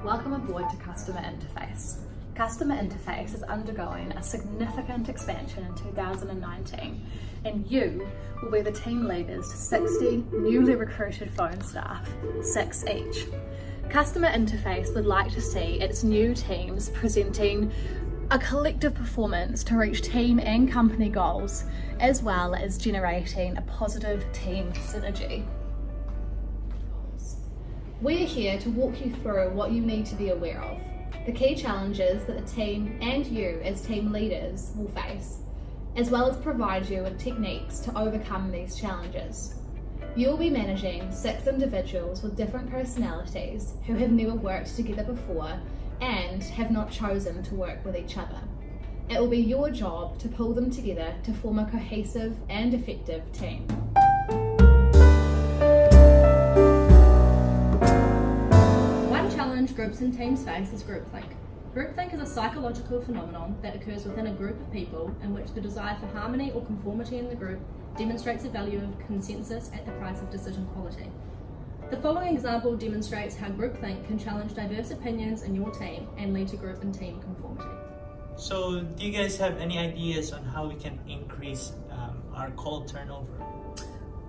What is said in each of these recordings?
Welcome aboard to Customer Interface. Customer Interface is undergoing a significant expansion in 2019, and you will be the team leaders to 60 newly recruited phone staff, 6 each. Customer Interface would like to see its new teams presenting a collective performance to reach team and company goals, as well as generating a positive team synergy. We're here to walk you through what you need to be aware of, the key challenges that the team and you as team leaders will face, as well as provide you with techniques to overcome these challenges. You'll be managing 6 individuals with different personalities who have never worked together before and have not chosen to work with each other. It will be your job to pull them together to form a cohesive and effective team. Groups and teams face is groupthink. Groupthink is a psychological phenomenon that occurs within a group of people in which the desire for harmony or conformity in the group demonstrates the value of consensus at the price of decision quality. The following example demonstrates how groupthink can challenge diverse opinions in your team and lead to group and team conformity. So, do you guys have any ideas on how we can increase our call turnover?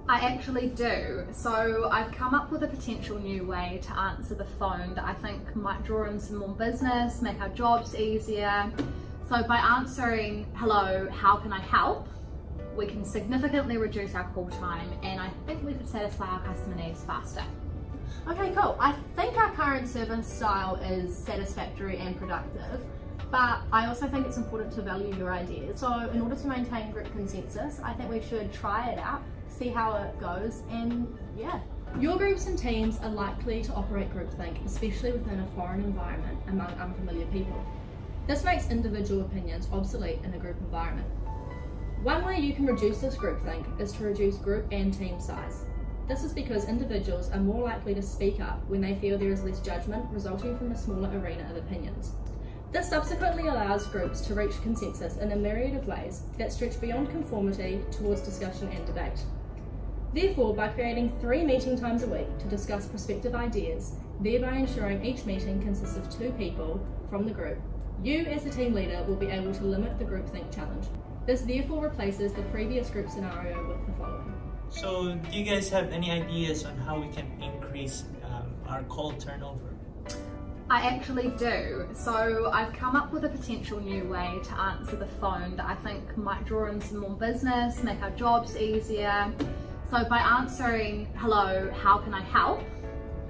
I actually do. So I've come up with a potential new way to answer the phone that I think might draw in some more business, make our jobs easier. So by answering, "Hello, how can I help?" we can significantly reduce our call time, and I think we could satisfy our customer needs faster. Okay, cool. I think our current service style is satisfactory and productive, but I also think it's important to value your ideas. So in order to maintain group consensus, I think we should try it out, see how it goes, and yeah. Your groups and teams are likely to operate groupthink, especially within a foreign environment among unfamiliar people. This makes individual opinions obsolete in a group environment. One way you can reduce this groupthink is to reduce group and team size. This is because individuals are more likely to speak up when they feel there is less judgment resulting from a smaller arena of opinions. This subsequently allows groups to reach consensus in a myriad of ways that stretch beyond conformity towards discussion and debate. Therefore, by creating 3 meeting times a week to discuss prospective ideas, thereby ensuring each meeting consists of 2 people from the group, you as the team leader will be able to limit the groupthink challenge. This therefore replaces the previous group scenario with the following. So, do you guys have any ideas on how we can increase our call turnover? I actually do. So I've come up with a potential new way to answer the phone that I think might draw in some more business, make our jobs easier. So by answering, "Hello, how can I help?"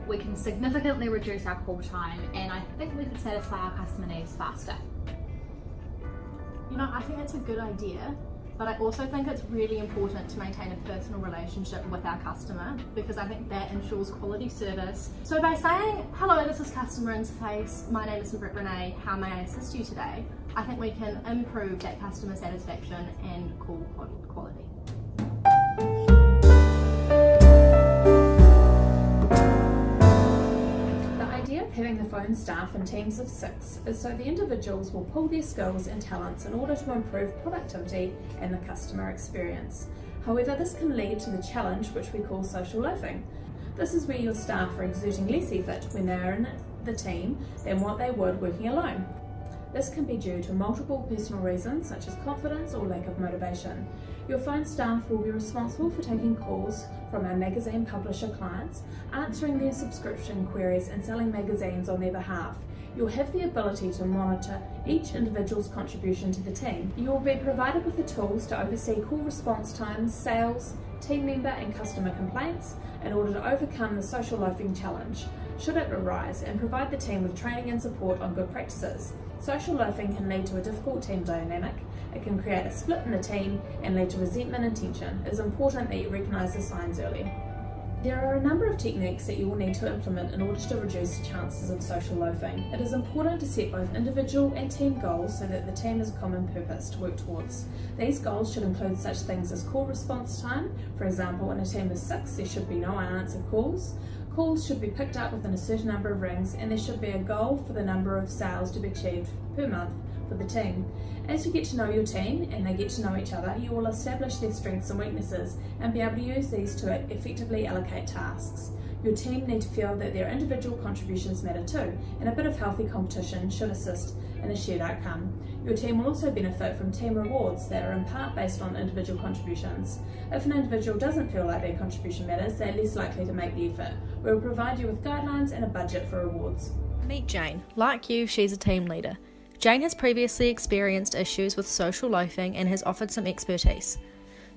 we can significantly reduce our call time, and I think we could satisfy our customer needs faster. You know, I think that's a good idea, but I also think it's really important to maintain a personal relationship with our customer, because I think that ensures quality service. So by saying, "Hello, this is Customer Interface, my name is Britt Renee, how may I assist you today?" I think we can improve that customer satisfaction and call quality. Having the phone staff in teams of 6 is so the individuals will pool their skills and talents in order to improve productivity and the customer experience. However, this can lead to the challenge which we call social loafing. This is where your staff are exerting less effort when they are in the team than what they would working alone. This can be due to multiple personal reasons such as confidence or lack of motivation. Your phone staff will be responsible for taking calls from our magazine publisher clients, answering their subscription queries and selling magazines on their behalf. You'll have the ability to monitor each individual's contribution to the team. You will be provided with the tools to oversee call response times, sales, team member and customer complaints in order to overcome the social loafing challenge, should it arise, and provide the team with training and support on good practices. Social loafing can lead to a difficult team dynamic. It can create a split in the team and lead to resentment and tension. It is important that you recognise the signs early. There are a number of techniques that you will need to implement in order to reduce the chances of social loafing. It is important to set both individual and team goals so that the team has a common purpose to work towards. These goals should include such things as call response time. For example, in a team of 6, there should be no unanswered calls. Calls should be picked up within a certain number of rings, and there should be a goal for the number of sales to be achieved per month for the team. As you get to know your team and they get to know each other, you will establish their strengths and weaknesses and be able to use these to effectively allocate tasks. Your team need to feel that their individual contributions matter too, and a bit of healthy competition should assist in a shared outcome. Your team will also benefit from team rewards that are in part based on individual contributions. If an individual doesn't feel like their contribution matters, they're less likely to make the effort. We will provide you with guidelines and a budget for rewards. Meet Jane. Like you, she's a team leader. Jane has previously experienced issues with social loafing and has offered some expertise.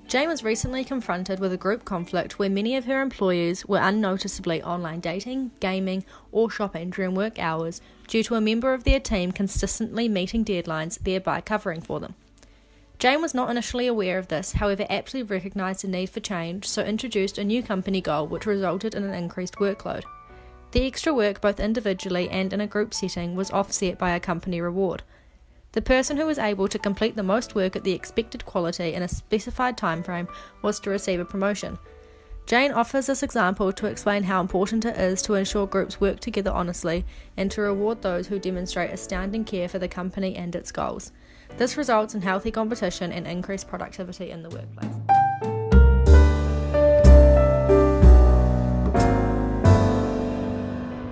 Jane was recently confronted with a group conflict where many of her employees were unnoticeably online dating, gaming, or shopping during work hours due to a member of their team consistently meeting deadlines, thereby covering for them. Jane was not initially aware of this, however aptly recognised the need for change, so introduced a new company goal which resulted in an increased workload. The extra work, both individually and in a group setting, was offset by a company reward. The person who was able to complete the most work at the expected quality in a specified time frame was to receive a promotion. Jane offers this example to explain how important it is to ensure groups work together honestly and to reward those who demonstrate astounding care for the company and its goals. This results in healthy competition and increased productivity in the workplace.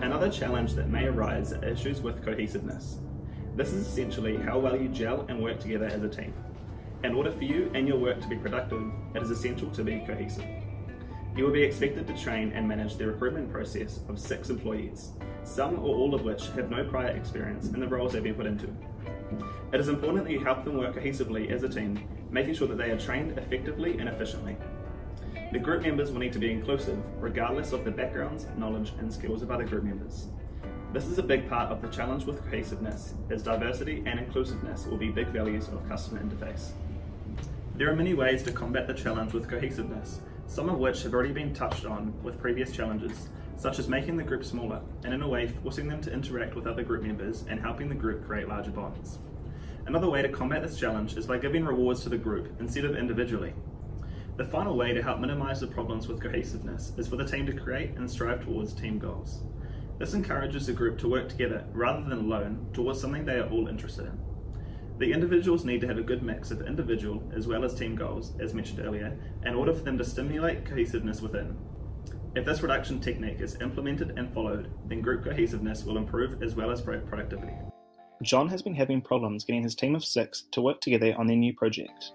Another challenge that may arise are issues with cohesiveness. This is essentially how well you gel and work together as a team. In order for you and your work to be productive, it is essential to be cohesive. You will be expected to train and manage the recruitment process of 6 employees, some or all of which have no prior experience in the roles they've been put into. It is important that you help them work cohesively as a team, making sure that they are trained effectively and efficiently. The group members will need to be inclusive, regardless of the backgrounds, knowledge, and skills of other group members. This is a big part of the challenge with cohesiveness, as diversity and inclusiveness will be big values of customer interface. There are many ways to combat the challenge with cohesiveness, some of which have already been touched on with previous challenges, such as making the group smaller, and in a way forcing them to interact with other group members and helping the group create larger bonds. Another way to combat this challenge is by giving rewards to the group instead of individually. The final way to help minimise the problems with cohesiveness is for the team to create and strive towards team goals. This encourages the group to work together rather than alone towards something they are all interested in. The individuals need to have a good mix of individual as well as team goals, as mentioned earlier, in order for them to stimulate cohesiveness within. If this reduction technique is implemented and followed, then group cohesiveness will improve as well as productivity. John has been having problems getting his team of 6 to work together on their new project.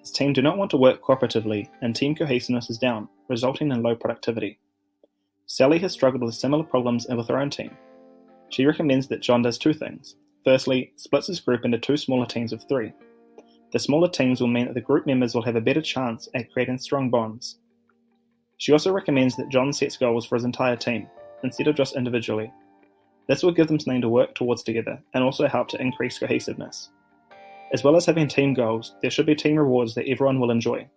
His team do not want to work cooperatively and team cohesiveness is down, resulting in low productivity. Sally has struggled with similar problems with her own team. She recommends that John does 2 things. Firstly, splits his group into 2 smaller teams of 3. The smaller teams will mean that the group members will have a better chance at creating strong bonds. She also recommends that John sets goals for his entire team, instead of just individually. This will give them something to work towards together and also help to increase cohesiveness. As well as having team goals, there should be team rewards that everyone will enjoy.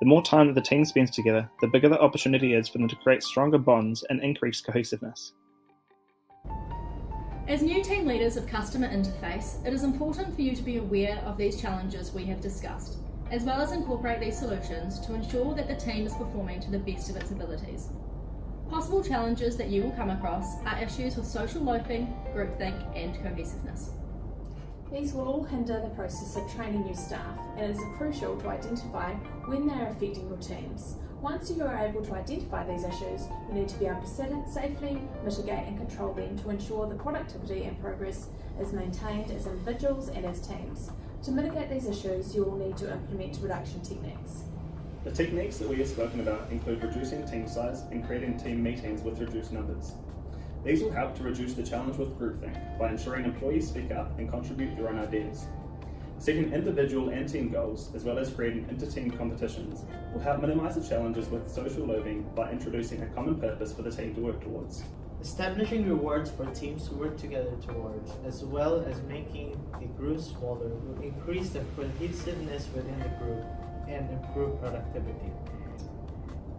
The more time that the team spends together, the bigger the opportunity is for them to create stronger bonds and increase cohesiveness. As new team leaders of customer interface, it is important for you to be aware of these challenges we have discussed, as well as incorporate these solutions to ensure that the team is performing to the best of its abilities. Possible challenges that you will come across are issues with social loafing, groupthink, and cohesiveness. These will all hinder the process of training new staff, and it is crucial to identify when they are affecting your teams. Once you are able to identify these issues, you need to be able to safely mitigate and control them to ensure the productivity and progress is maintained as individuals and as teams. To mitigate these issues, you will need to implement reduction techniques. The techniques that we have spoken about include reducing team size and creating team meetings with reduced numbers. These will help to reduce the challenge with groupthink by ensuring employees speak up and contribute their own ideas. Setting individual and team goals, as well as creating inter-team competitions, will help minimise the challenges with social loafing by introducing a common purpose for the team to work towards. Establishing rewards for teams to work together towards, as well as making the group smaller, will increase the cohesiveness within the group and improve productivity.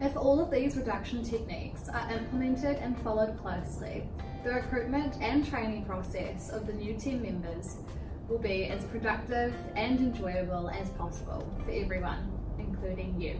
If all of these reduction techniques are implemented and followed closely, the recruitment and training process of the new team members will be as productive and enjoyable as possible for everyone, including you.